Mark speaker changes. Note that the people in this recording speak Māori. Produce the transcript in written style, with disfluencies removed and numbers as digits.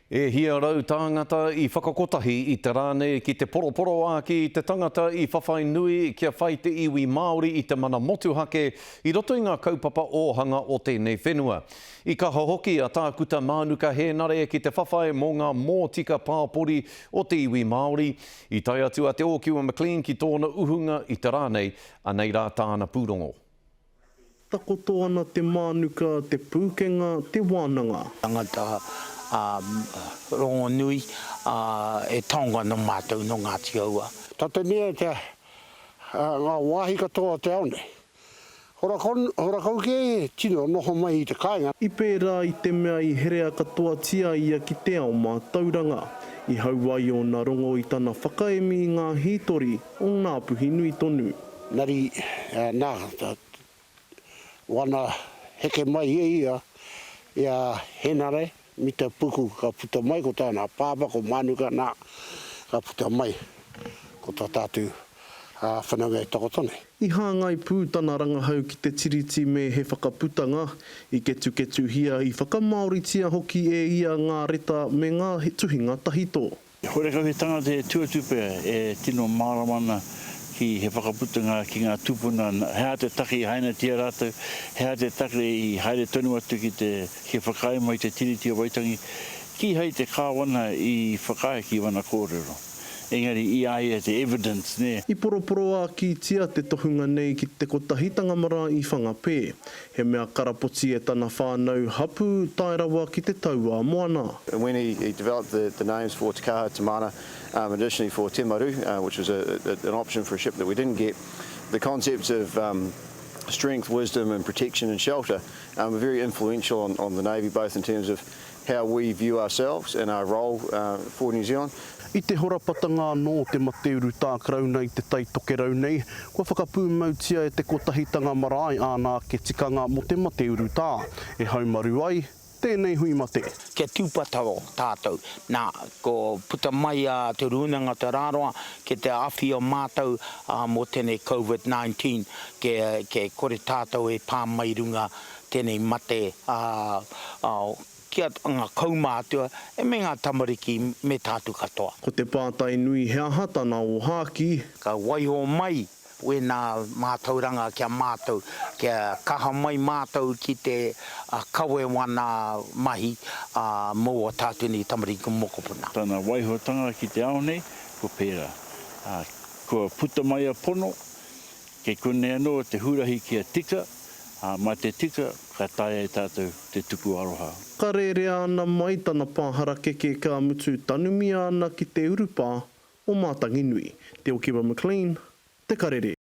Speaker 1: E hia rau tāngata I whakakotahi I te rāne ki te poroporo āki I te tangata I whawhai nui kia whai te iwi Māori I te mana motuhake I roto I ngā kaupapa ōhanga o tēnei whenua. I ka hohoki a tākuta mānuka hēnare ki te whawhai mō ngā mōtika pāpori o te iwi Māori. I tai atu a te Ōkiwa McLean ki tōna uhunga I te rānei a nei rā tāna pūrongo.
Speaker 2: Takoto ana te mānuka, te pūkenga, te wānanga.
Speaker 3: Tangata rongo nui e taonga no mātou no Ngāti Aua.
Speaker 4: Tata nia te ngā wāhi katoa te aone. Hora kau ke tino noho mai I te kāinga.
Speaker 2: I pērā I te mea I herea katoa tia ia ki te ao mā tauranga. I hauai o nā rongo I tana whakaemi ngā hītori o ngā puhi nui tonu.
Speaker 4: Nari nā wana heke mai ia henare. Mi te puku ka puta mai ko tāna pāpa ko mānuka nā ka puta mai ko tā tātu whananga I takotone.
Speaker 2: I hāngai pūtana rangahau ki te tiriti me he whakaputanga I ketu hia I whakamaoritia hoki e ia ngā reta me ngā tuhinga tahito.
Speaker 5: Hore kau he tangata e tuatupe e tino māramana ki he whakaputanga ki ngā tupuna. Hea te taki haina tia rātou, hea te taki I haere tonu atu ki te whakae mai te tiriti o Waitangi. Ki hei te kāwana I whakae ki wana kōrero. Engari I aia te evidence ne.
Speaker 2: I poroporo a ki tia te tohunga nei ki te kotahi tangamara I whangapē. He mea karapoti e tana whānau hapu tairawa ki te taua moana.
Speaker 6: When he developed the names for Te Kaha, Te Mana, additionally for Te Maru, which was an option for a ship that we didn't get, the concepts of strength, wisdom and protection and shelter were very influential on the Navy, both in terms of how we view ourselves and our role for New Zealand.
Speaker 2: I te horapatanga no te mateuru tākarau nei te tai tokerau nei, kua whakapūmautia e te kotahitanga marae ānā ke tikanga mo te mateuru tā. E haumaru ai, tēnei hui mate.
Speaker 3: Ke tūpatao tātou, nā, ko puta mai a te rūnanga te rāroa, ke te awhi o mātou mo tēnei COVID-19, ke kore tātou e pāmai runga tēnei mate kia ngā kaumātua e me ngā tamariki me tātu katoa.
Speaker 2: Ko te pātai nui hea hatana o hāki.
Speaker 3: Ka waiho mai we nā mātauranga kia mātou, kia kaha mai mātou ki te kawe wana mahi mō o tātu ni tamariki mokopuna.
Speaker 5: Tana waihotanga ki te ao nei, ko pēra. Ko puta mai a pono, ke kone anō te hurahi kia tika, mai te tika, ka taia e tātou te tuku aroha.
Speaker 2: Ka rere ana mai tana pāhara keke ka mutu tanumi ana ki te urupā o Mātangi Nui. Te Ōkiwa McLean, te karere.